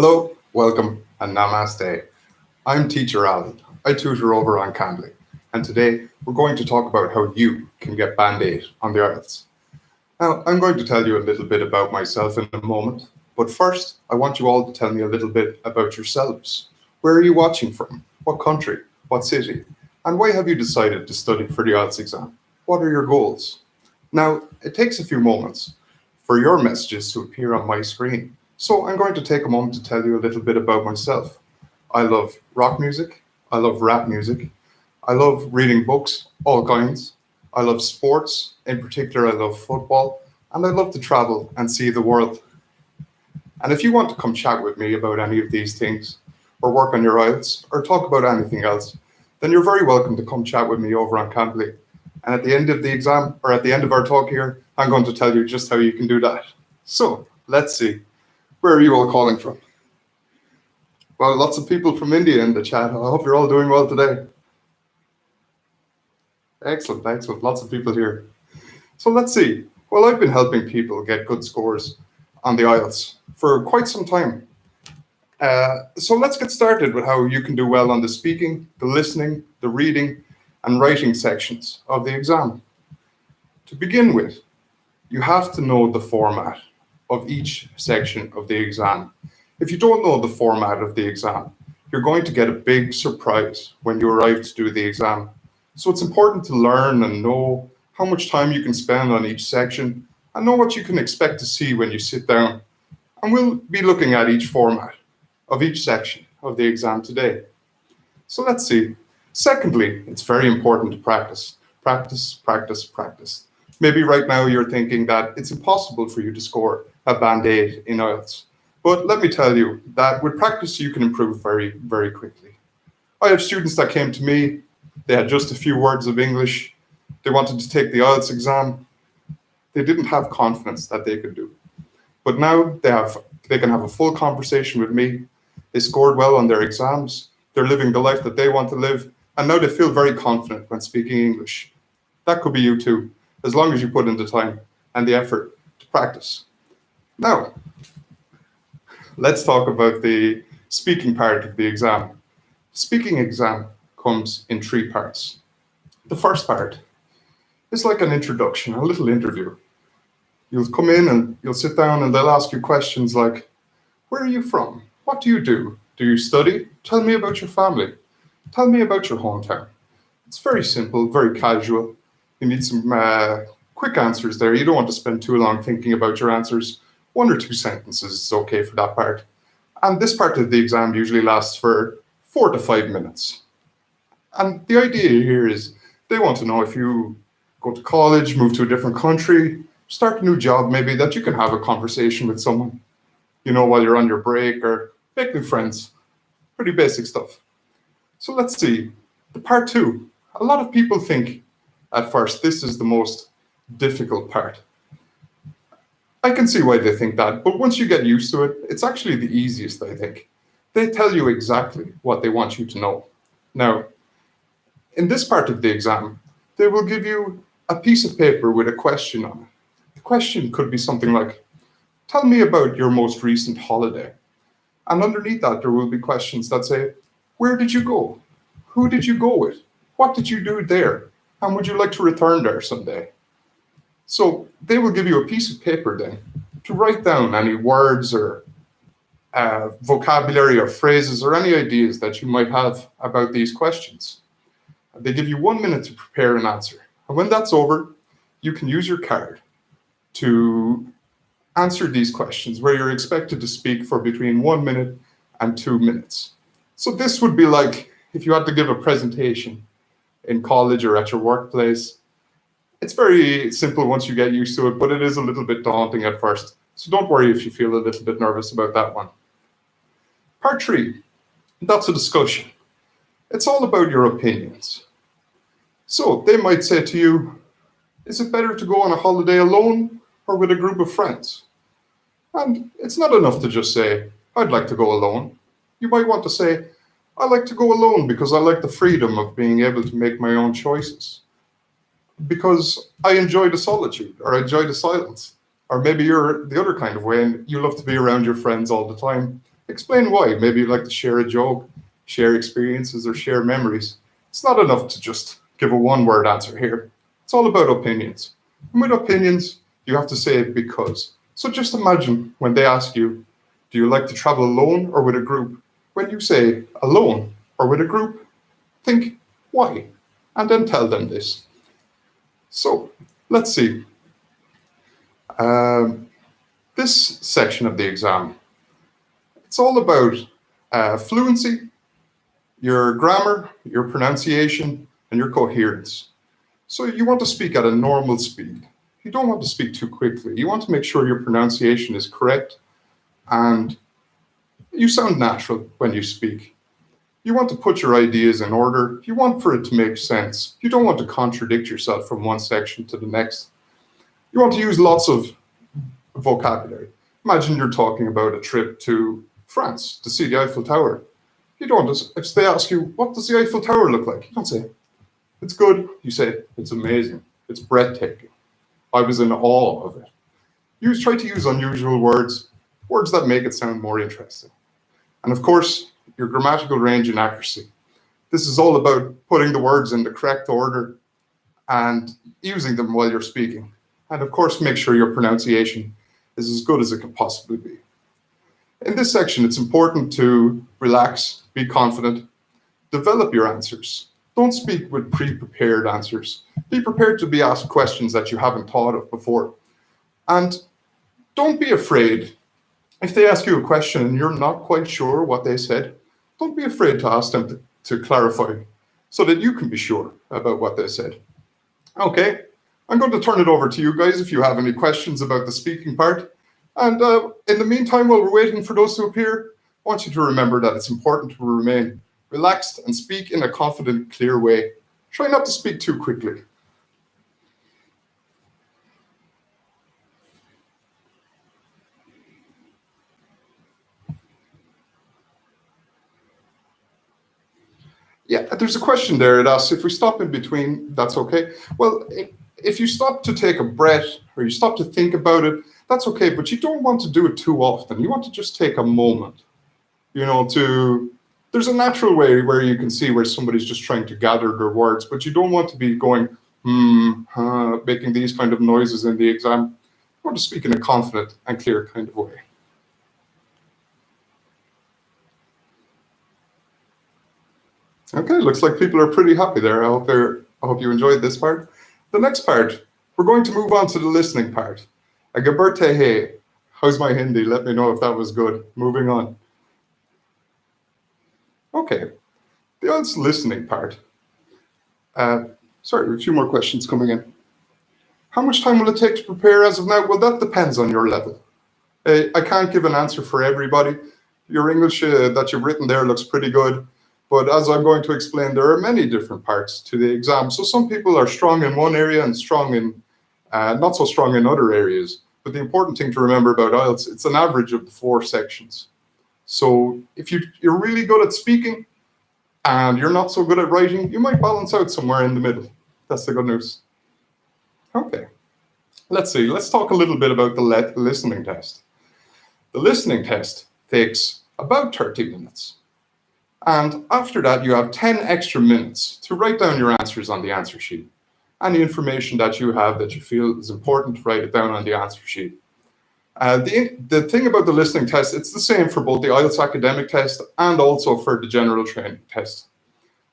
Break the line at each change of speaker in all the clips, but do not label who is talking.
Hello, welcome, and namaste. I'm Teacher Alan. I tutor over on Cambly, and today we're going to talk about how you can get Band 8 on the IELTS. Now, I'm going to tell you a little bit about myself in a moment, but first, I want you all to tell me a little bit about yourselves. Where are you watching from? What country? What city? And why have you decided to study for the IELTS exam? What are your goals? Now, it takes a few moments for your messages to appear on my screen. So I'm going to take a moment to tell you a little bit about myself. I love rock music. I love rap music. I love reading books, all kinds. I love sports. In particular, I love football. And I love to travel and see the world. And if you want to come chat with me about any of these things, or work on your IELTS, or talk about anything else, then you're very welcome to come chat with me over on Cambly. And at the end of the exam, or at the end of our talk here, I'm going to tell you just how you can do that. So, let's see. Where are you all calling from? Well, lots of people from India in the chat. I hope you're all doing well today. Excellent, excellent. Lots of people here. So let's see. Well, I've been helping people get good scores on the IELTS for quite some time. So let's get started with how you can do well on the speaking, the listening, the reading, and writing sections of the exam. To begin with, you have to know the format of each section of the exam. If you don't know the format of the exam, you're going to get a big surprise when you arrive to do the exam. So it's important to learn and know how much time you can spend on each section and know what you can expect to see when you sit down. And we'll be looking at each format of each section of the exam today. So let's see. Secondly, it's very important to practice. Practice, practice, practice. Maybe right now you're thinking that it's impossible for you to score a Band 8 in IELTS. But let me tell you that with practice, you can improve very, very quickly. I have students that came to me, they had just a few words of English, they wanted to take the IELTS exam, they didn't have confidence that they could do. But now they can have a full conversation with me, they scored well on their exams, they're living the life that they want to live, and now they feel very confident when speaking English. That could be you too, as long as you put in the time and the effort to practice. Now, let's talk about the speaking part of the exam. Speaking exam comes in three parts. The first part is like an introduction, a little interview. You'll come in and you'll sit down and they'll ask you questions like, where are you from? What do you do? Do you study? Tell me about your family. Tell me about your hometown. It's very simple, very casual. You need some quick answers there. You don't want to spend too long thinking about your answers. 1 or 2 sentences is okay for that part. And this part of the exam usually lasts for 4 to 5 minutes. And the idea here is they want to know if you go to college, move to a different country, start a new job, maybe that you can have a conversation with someone, while you're on your break, or make new friends. Pretty basic stuff. So let's see. The part 2. A lot of people think at first this is the most difficult part. I can see why they think that, but once you get used to it, it's actually the easiest, I think. They tell you exactly what they want you to know. Now, in this part of the exam, they will give you a piece of paper with a question on it. The question could be something like, tell me about your most recent holiday. And underneath that, there will be questions that say, where did you go? Who did you go with? What did you do there? And would you like to return there someday? So they will give you a piece of paper then to write down any words or vocabulary or phrases or any ideas that you might have about these questions. They give you 1 minute to prepare an answer. And when that's over, you can use your card to answer these questions where you're expected to speak for between 1 minute and 2 minutes. So this would be like if you had to give a presentation in college or at your workplace. It's very simple once you get used to it, but it is a little bit daunting at first. So don't worry if you feel a little bit nervous about that one. Part 3, that's a discussion. It's all about your opinions. So they might say to you, is it better to go on a holiday alone or with a group of friends? And it's not enough to just say, I'd like to go alone. You might want to say, I like to go alone because I like the freedom of being able to make my own choices. Because I enjoy the solitude, or I enjoy the silence. Or maybe you're the other kind of way and you love to be around your friends all the time. Explain why. Maybe you'd like to share a joke, share experiences, or share memories. It's not enough to just give a one-word answer here. It's all about opinions. And with opinions, you have to say because. So just imagine when they ask you, do you like to travel alone or with a group? When you say alone or with a group, think why, and then tell them this. So let's see. This section of the exam, it's all about fluency, your grammar, your pronunciation, and your coherence. So you want to speak at a normal speed. You don't want to speak too quickly. You want to make sure your pronunciation is correct and you sound natural when you speak. You want to put your ideas in order. You want for it to make sense. You don't want to contradict yourself from one section to the next. You want to use lots of vocabulary. Imagine you're talking about a trip to France to see the Eiffel Tower. You don't, if they ask you, what does the Eiffel Tower look like? You don't say, it's good. You say, it's amazing. It's breathtaking. I was in awe of it. You try to use unusual words, words that make it sound more interesting. And of course, your grammatical range and accuracy. This is all about putting the words in the correct order and using them while you're speaking. And of course, make sure your pronunciation is as good as it can possibly be. In this section, it's important to relax, be confident, develop your answers. Don't speak with pre-prepared answers. Be prepared to be asked questions that you haven't thought of before. And don't be afraid. If they ask you a question and you're not quite sure what they said, don't be afraid to ask them to clarify so that you can be sure about what they said. Okay, I'm going to turn it over to you guys if you have any questions about the speaking part. And in the meantime, while we're waiting for those to appear, I want you to remember that it's important to remain relaxed and speak in a confident, clear way. Try not to speak too quickly. Yeah, there's a question there. It asks if we stop in between, that's okay. Well, if you stop to take a breath or you stop to think about it, that's okay, but you don't want to do it too often. You want to just take a moment, there's a natural way where you can see where somebody's just trying to gather their words, but you don't want to be going, making these kind of noises in the exam. You want to speak in a confident and clear kind of way. Okay, looks like people are pretty happy there. I hope you enjoyed this part. The next part, we're going to move on to the listening part. Agaberte hey. How's my Hindi? Let me know if that was good. Moving on. Okay, the IELTS listening part. Sorry, a few more questions coming in. How much time will it take to prepare as of now? Well, that depends on your level. I can't give an answer for everybody. Your English that you've written there looks pretty good. But as I'm going to explain, there are many different parts to the exam. So some people are strong in one area and strong in, not so strong in other areas. But the important thing to remember about IELTS, it's an average of the 4 sections. So if you're really good at speaking and you're not so good at writing, you might balance out somewhere in the middle. That's the good news. Okay, let's see. Let's talk a little bit about the listening test. The listening test takes about 30 minutes. And after that, you have 10 extra minutes to write down your answers on the answer sheet. Any information that you have that you feel is important, write it down on the answer sheet. The thing about the listening test, it's the same for both the IELTS academic test and also for the general training test.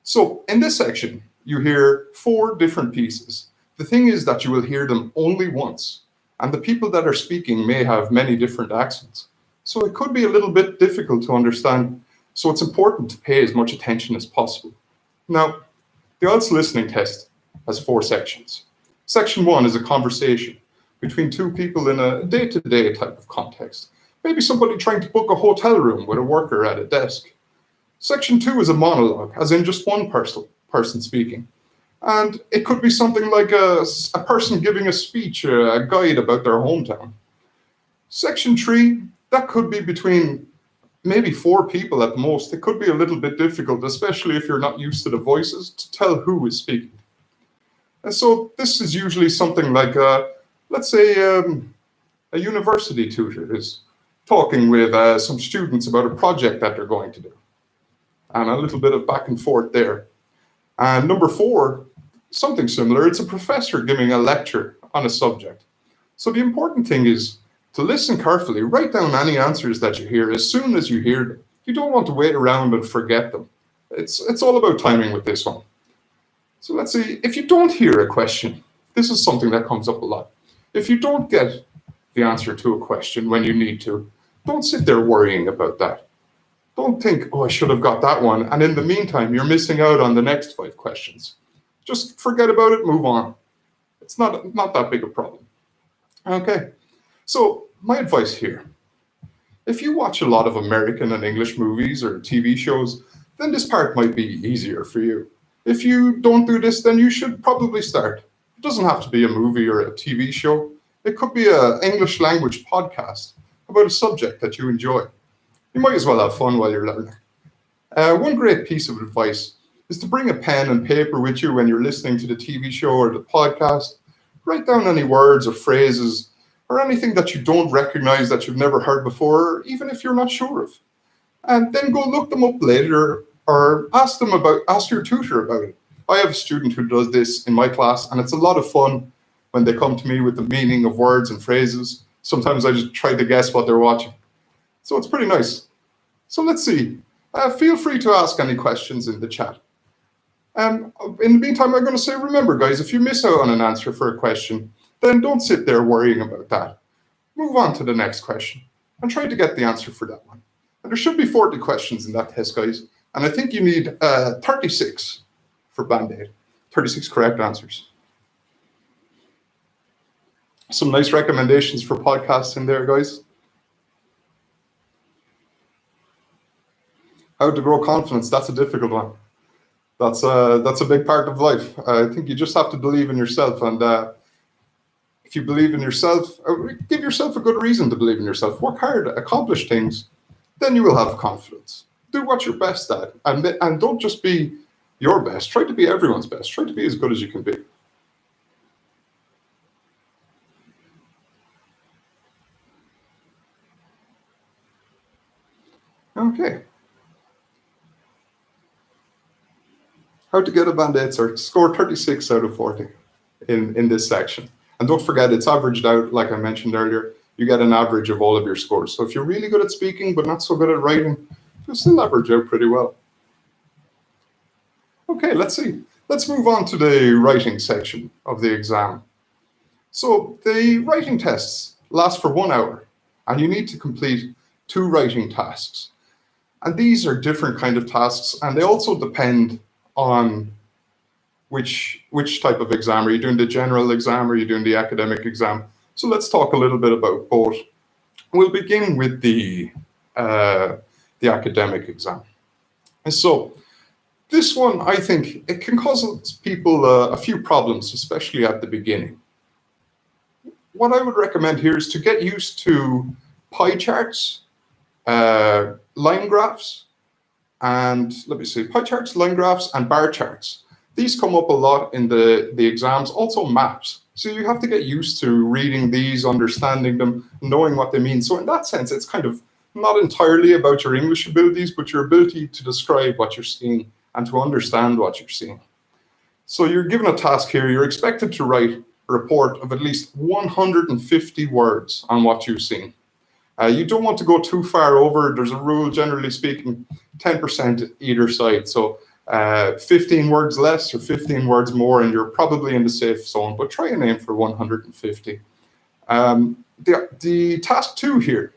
So in this section, you hear 4 different pieces. The thing is that you will hear them only once, and the people that are speaking may have many different accents. So it could be a little bit difficult to understand. So it's important to pay as much attention as possible. Now, the IELTS listening test has 4 sections. Section 1 is a conversation between 2 people in a day-to-day type of context. Maybe somebody trying to book a hotel room with a worker at a desk. Section 2 is a monologue, as in just one person speaking. And it could be something like a person giving a speech, a guide about their hometown. Section 3, that could be between maybe 4 people at the most. It could be a little bit difficult, especially if you're not used to the voices, to tell who is speaking. And so this is usually something like, let's say, a university tutor is talking with some students about a project that they're going to do, and a little bit of back and forth there. And number 4, something similar, it's a professor giving a lecture on a subject. So the important thing is to listen carefully, write down any answers that you hear as soon as you hear them. You don't want to wait around and forget them. It's all about timing with this one. So let's see, if you don't hear a question, this is something that comes up a lot. If you don't get the answer to a question when you need to, don't sit there worrying about that. Don't think, oh, I should have got that one. And in the meantime, you're missing out on the next 5 questions. Just forget about it, move on. It's not that big a problem. Okay, so my advice here, if you watch a lot of American and English movies or TV shows, then this part might be easier for you. If you don't do this, then you should probably start. It doesn't have to be a movie or a TV show. It could be an English language podcast about a subject that you enjoy. You might as well have fun while you're learning. One great piece of advice is to bring a pen and paper with you when you're listening to the TV show or the podcast. Write down any words or phrases or anything that you don't recognize that you've never heard before, even if you're not sure of. And then go look them up later or ask your tutor about it. I have a student who does this in my class, and it's a lot of fun when they come to me with the meaning of words and phrases. Sometimes I just try to guess what they're watching. So it's pretty nice. So let's see. Feel free to ask any questions in the chat. In the meantime, I'm going to say, remember, guys, if you miss out on an answer for a question, then don't sit there worrying about that. Move on to the next question and try to get the answer for that one. And there should be 40 questions in that test, guys. And I think you need 36 for Band-Aid. 36 correct answers. Some nice recommendations for podcasts in there, guys. How to grow confidence, that's a difficult one. That's a big part of life. I think you just have to believe in yourself. And if you believe in yourself, give yourself a good reason to believe in yourself. Work hard, accomplish things, then you will have confidence. Do what you're best at. And don't just be your best. Try to be everyone's best. Try to be as good as you can be. Okay. How to get a Band-Aid cert. Score 36 out of 40 in this section. And don't forget, it's averaged out, like I mentioned earlier. You get an average of all of your scores. So if you're really good at speaking but not so good at writing, you'll still average out pretty well. Okay, let's see. Let's move on to the writing section of the exam. So the writing tests last for 1 hour, and you need to complete 2 writing tasks. And these are different kind of tasks, and they also depend on which type of exam. Are you doing the general exam or are you doing the academic exam? So let's talk a little bit about both. We'll begin with the academic exam. And so this one, I think, it can cause people a few problems, especially at the beginning. What I would recommend here is to get used to pie charts, line graphs, and let me see, pie charts, line graphs, and bar charts. These come up a lot in the exams, also maps. So you have to get used to reading these, understanding them, knowing what they mean. So in that sense, it's kind of not entirely about your English abilities, but your ability to describe what you're seeing and to understand what you're seeing. So you're given a task here. You're expected to write a report of at least 150 words on what you've seen. You don't want to go too far over. There's a rule, generally speaking, 10% either side. So 15 words less or 15 words more, and you're probably in the safe zone, but try and aim for 150. The task 2 here,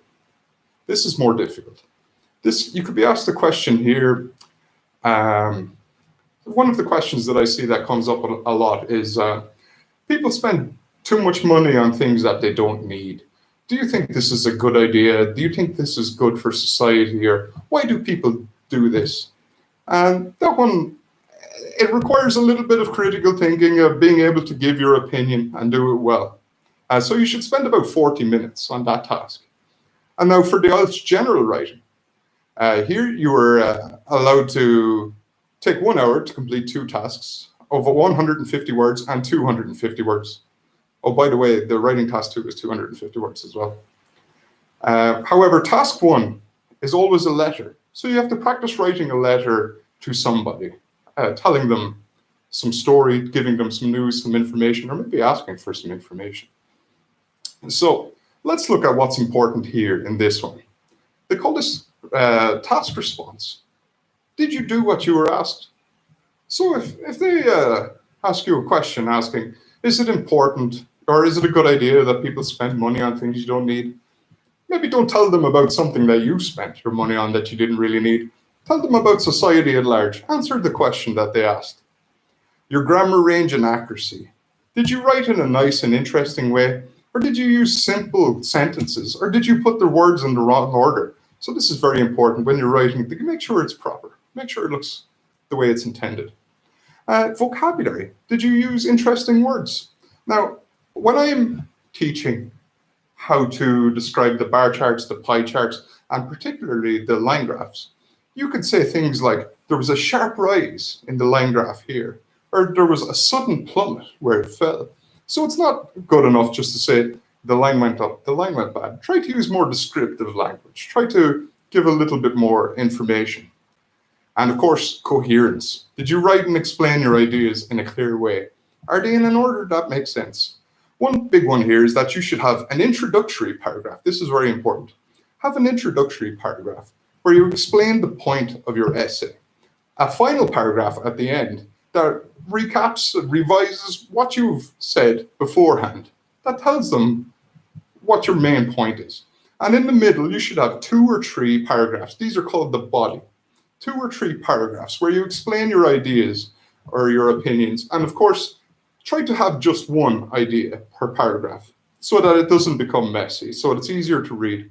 this is more difficult. You could be asked a question here. One of the questions that I see that comes up a lot is people spend too much money on things that they don't need. Do you think this is a good idea? Do you think this is good for society? Or why do people do this? And that one, it requires a little bit of critical thinking, of being able to give your opinion and do it well. So you should spend about 40 minutes on that task. And now for the IELTS general writing, here you are allowed to take 1 hour to complete 2 tasks of 150 words and 250 words. Oh, by the way, the writing task 2 is 250 words as well. However, task one is always a letter. So you have to practice writing a letter to somebody, telling them some story, giving them some news, some information, or maybe asking for some information. So let's look at what's important here in this one. They call this task response. Did you do what you were asked? So if they ask you a question asking, is it important or is it a good idea that people spend money on things you don't need? Maybe don't tell them about something that you spent your money on that you didn't really need. Tell them about society at large. Answer the question that they asked. Your grammar range and accuracy. Did you write in a nice and interesting way? Or did you use simple sentences? Or did you put the words in the wrong order? So this is very important when you're writing. Make sure it's proper. Make sure it looks the way it's intended. Vocabulary. Did you use interesting words? Now, when I'm teaching how to describe the bar charts, the pie charts, and particularly the line graphs, you could say things like, there was a sharp rise in the line graph here, or there was a sudden plummet where it fell. So it's not good enough just to say, the line went up, the line went bad. Try to use more descriptive language. Try to give a little bit more information. And of course, coherence. Did you write and explain your ideas in a clear way? Are they in an order that makes sense? One big one here is that you should have an introductory paragraph. This is very important. Have an introductory paragraph where you explain the point of your essay. A final paragraph at the end that recaps, revises what you've said beforehand. That tells them what your main point is. And in the middle, you should have 2 or 3 paragraphs. These are called the body. 2 or 3 paragraphs where you explain your ideas or your opinions. And of course, try to have just one idea per paragraph so that it doesn't become messy, so it's easier to read.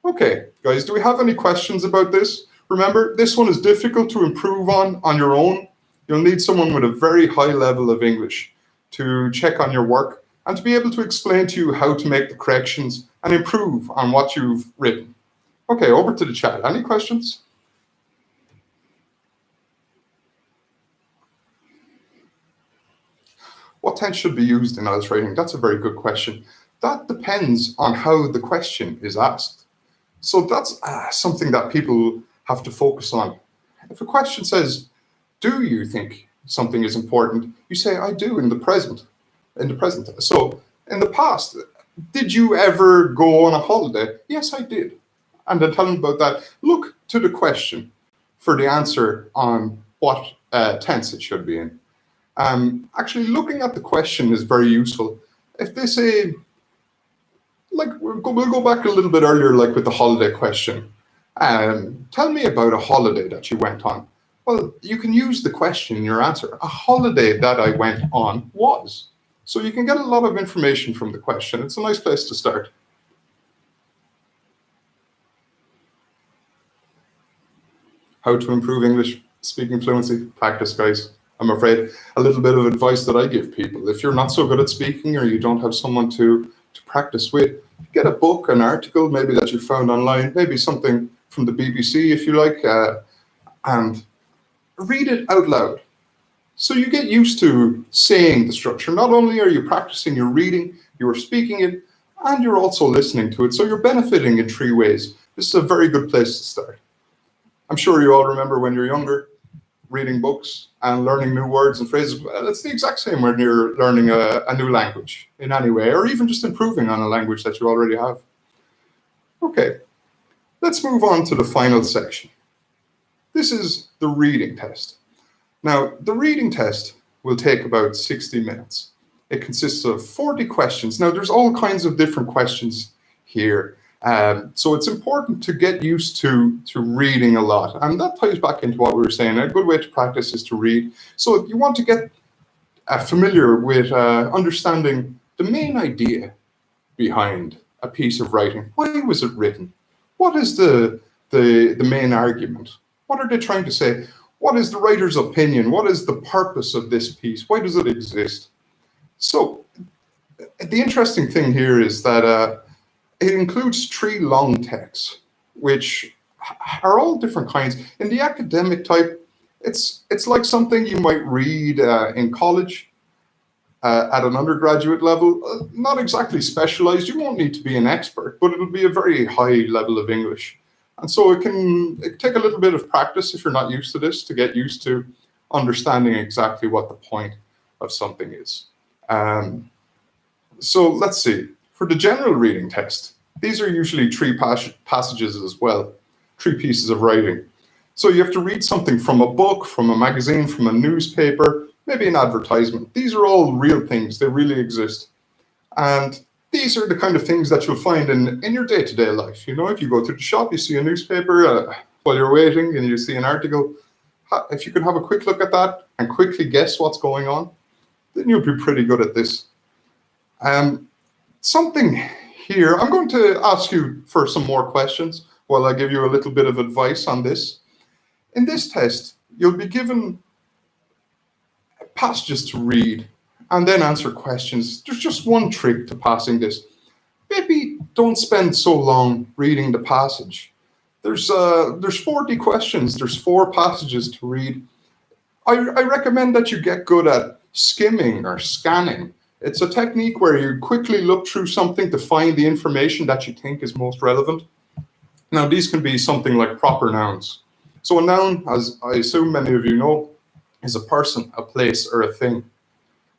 Okay, guys, do we have any questions about this? Remember, this one is difficult to improve on your own. You'll need someone with a very high level of English to check on your work and to be able to explain to you how to make the corrections and improve on what you've written. Okay, over to the chat. Any questions? What tense should be used in IELTS writing? That's a very good question. That depends on how the question is asked. So that's something that people have to focus on. If a question says, do you think something is important? You say, I do in the present. So in the past, did you ever go on a holiday? Yes, I did. And then tell them about that. Look to the question for the answer on what tense it should be in. Actually, looking at the question is very useful. If they say, like, we'll go back a little bit earlier, like with the holiday question. Tell me about a holiday that you went on. Well, you can use the question in your answer. A holiday that I went on was. So you can get a lot of information from the question. It's a nice place to start. How to improve English speaking fluency? Practice, guys. I'm afraid a little bit of advice that I give people. If you're not so good at speaking or you don't have someone to practice with, get a book, an article maybe that you found online, maybe something from the BBC if you like, and read it out loud. So you get used to saying the structure. Not only are you practicing your reading, you are speaking it, and you're also listening to it. So you're benefiting in 3 ways. This is a very good place to start. I'm sure you all remember when you're younger, reading books and learning new words and phrases. It's the exact same when you're learning a new language in any way, or even just improving on a language that you already have. Okay, let's move on to the final section. This is the reading test. Now, the reading test will take about 60 minutes. It consists of 40 questions. Now, there's all kinds of different questions here. So it's important to get used to reading a lot. And that ties back into what we were saying. A good way to practice is to read. So you want to get familiar with understanding the main idea behind a piece of writing. Why was it written? What is the main argument? What are they trying to say? What is the writer's opinion? What is the purpose of this piece? Why does it exist? So the interesting thing here is that it includes 3 long texts, which are all different kinds. In the academic type, it's like something you might read in college. at an undergraduate level, not exactly specialized. You won't need to be an expert, but it'll be a very high level of English. And so it can take a little bit of practice if you're not used to this to get used to understanding exactly what the point of something is. So let's see. For the general reading test, these are usually three passages as well, three pieces of writing. So you have to read something from a book, from a magazine, from a newspaper, maybe an advertisement. These are all real things. They really exist. And these are the kind of things that you'll find in your day-to-day life. You know, if you go to the shop, you see a newspaper while you're waiting and you see an article. If you can have a quick look at that and quickly guess what's going on, then you'll be pretty good at this. Something here, I'm going to ask you for some more questions while I give you a little bit of advice on this. In this test, you'll be given passages to read and then answer questions. There's just one trick to passing this. Maybe don't spend so long reading the passage. There's 40 questions. There's 4 passages to read. I recommend that you get good at skimming or scanning. It's a technique where you quickly look through something to find the information that you think is most relevant. Now, these can be something like proper nouns. So a noun, as I assume many of you know, is a person, a place, or a thing.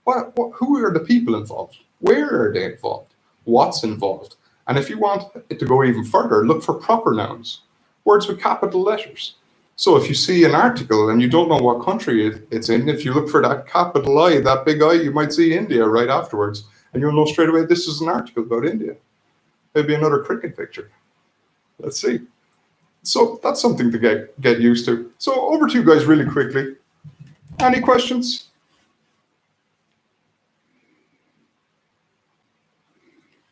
Who are the people involved? Where are they involved? What's involved? And if you want it to go even further, look for proper nouns, words with capital letters. So if you see an article and you don't know what country it's in, if you look for that capital I, that big I, you might see India right afterwards, and you'll know straight away this is an article about India. Maybe another cricket picture. Let's see. So that's something to get used to. So over to you guys really quickly. Any questions?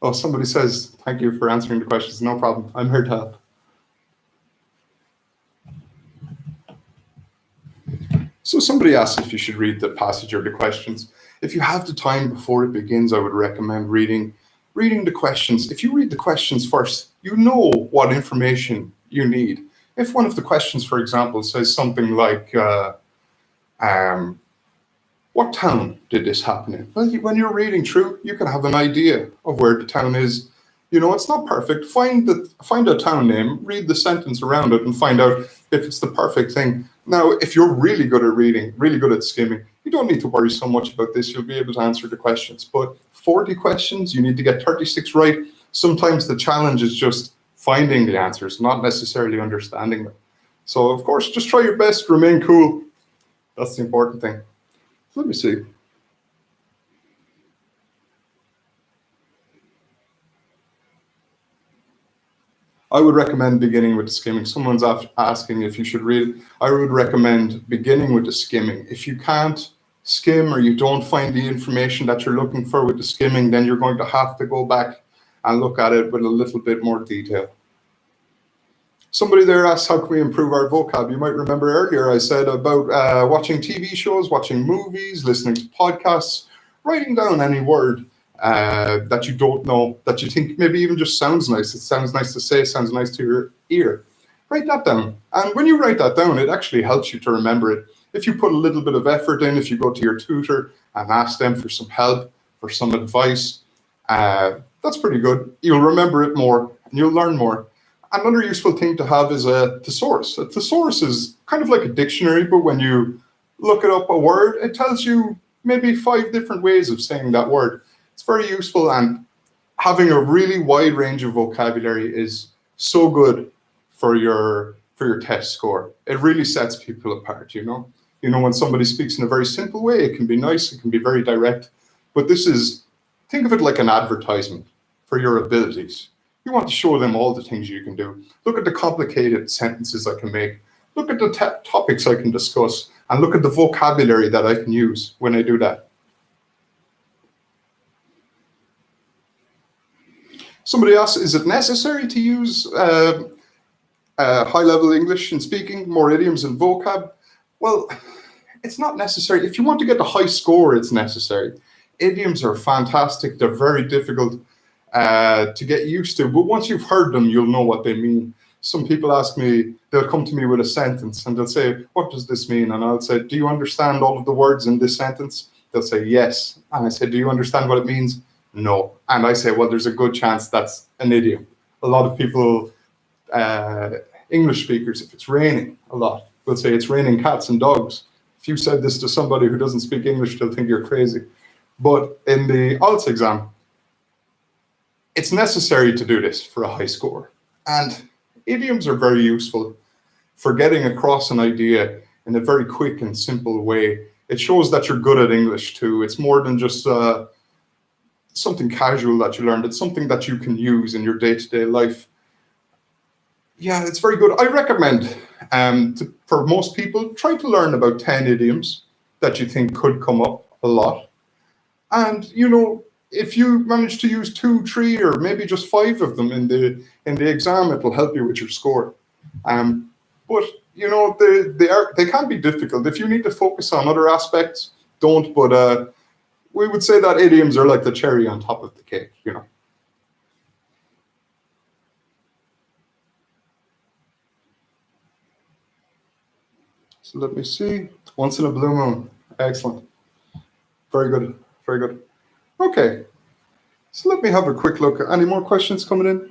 Oh, somebody says, thank you for answering the questions. No problem. I'm here to help. So somebody asked if you should read the passage or the questions. If you have the time before it begins, I would recommend reading the questions. If you read the questions first, you know what information you need. If one of the questions, for example, says something like, what town did this happen in? Well, when you're reading through, you can have an idea of where the town is. You know, it's not perfect. Find a town name, read the sentence around it, and find out if it's the perfect thing. Now, if you're really good at reading, really good at skimming, you don't need to worry so much about this. You'll be able to answer the questions. But 40 questions, you need to get 36 right. Sometimes the challenge is just finding the answers, not necessarily understanding them. So, of course, just try your best, remain cool. That's the important thing. Let me see. I would recommend beginning with the skimming. Someone's asking if you should read it. I would recommend beginning with the skimming. If you can't skim or you don't find the information that you're looking for with the skimming, then you're going to have to go back and look at it with a little bit more detail. Somebody there asked, how can we improve our vocab? You might remember earlier I said about watching TV shows, watching movies, listening to podcasts, writing down any word that you don't know, that you think maybe even just sounds nice. It sounds nice to say, sounds nice to your ear. Write that down. And when you write that down, it actually helps you to remember it. If you put a little bit of effort in, if you go to your tutor and ask them for some help, for some advice, that's pretty good. You'll remember it more and you'll learn more. Another useful thing to have is a thesaurus. A thesaurus is kind of like a dictionary, but when you look it up a word, it tells you maybe 5 different ways of saying that word. It's very useful, and having a really wide range of vocabulary is so good for your test score. It really sets people apart, you know. You know, when somebody speaks in a very simple way, it can be nice, it can be very direct, but think of it like an advertisement for your abilities. You want to show them all the things you can do. Look at the complicated sentences I can make. Look at the topics I can discuss, and look at the vocabulary that I can use when I do that. Somebody asked, is it necessary to use high-level English in speaking, more idioms and vocab? Well, it's not necessary. If you want to get the high score, it's necessary. Idioms are fantastic. They're very difficult to get used to, but once you've heard them, you'll know what they mean. Some people ask me, they'll come to me with a sentence and they'll say, what does this mean? And I'll say, do you understand all of the words in this sentence? They'll say yes. And I say, do you understand what it means? No. And I say, well, there's a good chance that's an idiom. A lot of people, English speakers, if it's raining a lot, will say it's raining cats and dogs. If you said this to somebody who doesn't speak English, they'll think you're crazy. But in the IELTS exam, it's necessary to do this for a high score. And idioms are very useful for getting across an idea in a very quick and simple way. It shows that you're good at English too. It's more than just something casual that you learned. It's something that you can use in your day-to-day life. Yeah, it's very good. I recommend for most people, try to learn about 10 idioms that you think could come up a lot. And, if you manage to use 2, 3, or maybe just 5 of them in the exam, it will help you with your score. But they can be difficult. If you need to focus on other aspects, don't. But we would say that idioms are like the cherry on top of the cake. So let me see. Once in a blue moon. Excellent. Very good. Very good. Okay. So let me have a quick look. Any more questions coming in?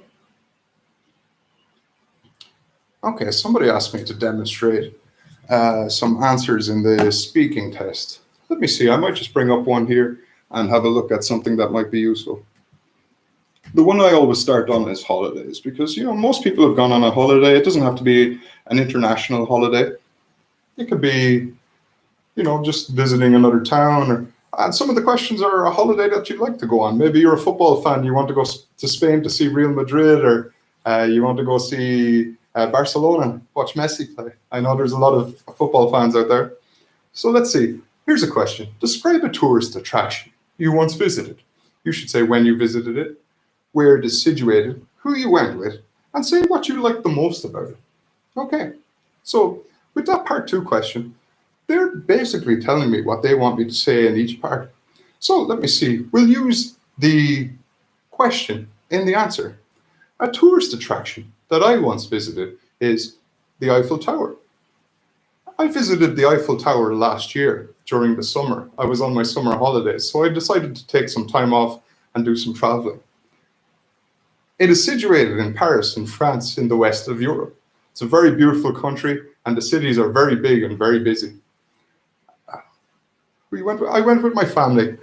Okay, somebody asked me to demonstrate some answers in the speaking test. Let me see. I might just bring up one here and have a look at something that might be useful. The one I always start on is holidays, because most people have gone on a holiday. It doesn't have to be an international holiday. It could be, just visiting another town. And some of the questions are a holiday that you'd like to go on. Maybe you're a football fan. You want to go to Spain to see Real Madrid, or you want to go see Barcelona, watch Messi play. I know there's a lot of football fans out there. So let's see. Here's a question. Describe a tourist attraction you once visited. You should say when you visited it, where it is situated, who you went with, and say what you liked the most about it. Okay. So with that part 2 question, they're basically telling me what they want me to say in each part. So let me see. We'll use the question in the answer. A tourist attraction that I once visited is the Eiffel Tower. I visited the Eiffel Tower last year during the summer. I was on my summer holidays, so I decided to take some time off and do some traveling. It is situated in Paris, in France, in the west of Europe. It's a very beautiful country, and the cities are very big and very busy. I went with my family.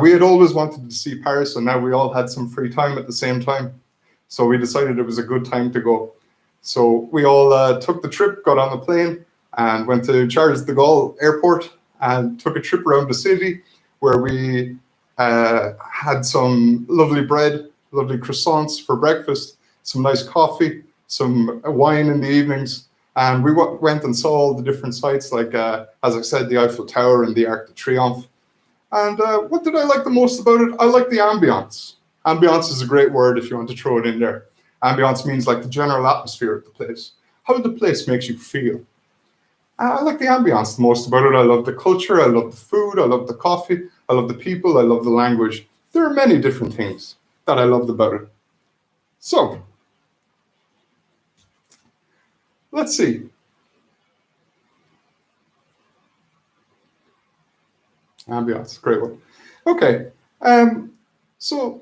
We had always wanted to see Paris, and now we all had some free time at the same time. So we decided it was a good time to go. So we all took the trip, got on the plane, and went to Charles de Gaulle Airport and took a trip around the city, where we had some lovely bread, lovely croissants for breakfast, some nice coffee, some wine in the evenings. And we went and saw all the different sites, like, as I said, the Eiffel Tower and the Arc de Triomphe. And what did I like the most about it? I like the ambiance. Ambiance is a great word if you want to throw it in there. Ambiance means like the general atmosphere of the place, how the place makes you feel. I like the ambiance the most about it. I love the culture, I love the food, I love the coffee, I love the people, I love the language. There are many different things that I loved about it. So, let's see. Ambiance, great one. Okay, so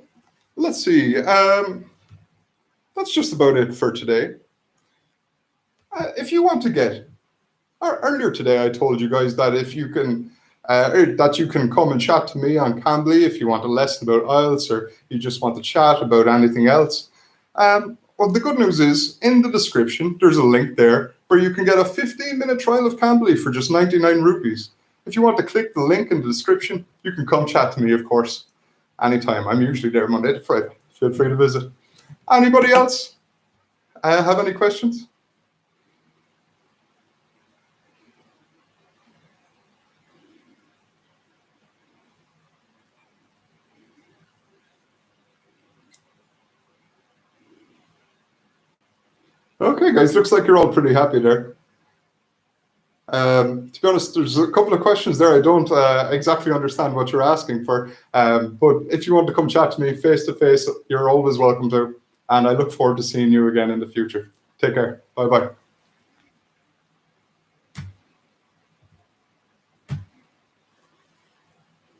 let's see. That's just about it for today. If you want to get, earlier today I told you guys that if you can, that you can come and chat to me on Cambly if you want a lesson about IELTS, or you just want to chat about anything else. Well, the good news is, in the description, there's a link there where you can get a 15-minute trial of Cambly for just 99 rupees. If you want to click the link in the description, you can come chat to me, of course, anytime. I'm usually there Monday to Friday. Feel free to visit. Anybody else have any questions? Okay, guys, looks like you're all pretty happy there. To be honest, there's a couple of questions there I don't exactly understand what you're asking for. But if you want to come chat to me face to face, you're always welcome to. And I look forward to seeing you again in the future. Take care. Bye-bye.